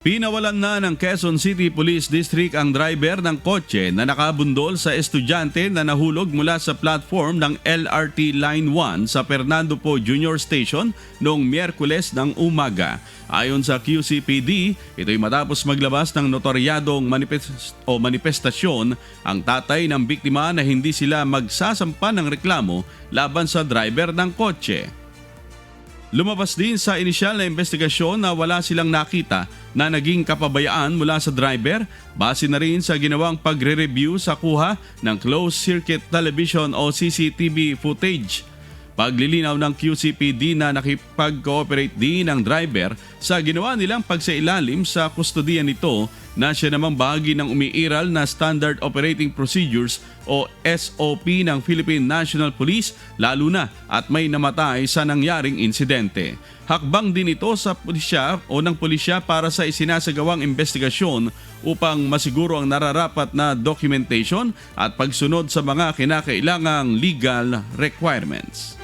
Pinawalan na ng Quezon City Police District ang driver ng kotse na nakabundol sa estudyante na nahulog mula sa platform ng LRT Line 1 sa Fernando Poe Junior Station noong Miyerkules ng umaga. Ayon sa QCPD, ito'y matapos maglabas ng notaryadong manifestasyon ang tatay ng biktima na hindi sila magsasampa ng reklamo laban sa driver ng kotse. Lumabas din sa inisyal na investigasyon na wala silang nakita na naging kapabayaan mula sa driver base na rin sa ginawang pagre-review sa kuha ng closed circuit television o CCTV footage. Paglilinaw ng QCPD na nakipag-cooperate din ng driver sa ginawa nilang pagsailalim sa kustodiya nito na siya namang bahagi ng umiiral na Standard Operating Procedures o SOP ng Philippine National Police lalo na at may namatay sa nangyaring insidente. Hakbang din ito sa pulisya o ng pulisya para sa isinasagawang investigasyon upang masiguro ang nararapat na documentation at pagsunod sa mga kinakailangang legal requirements.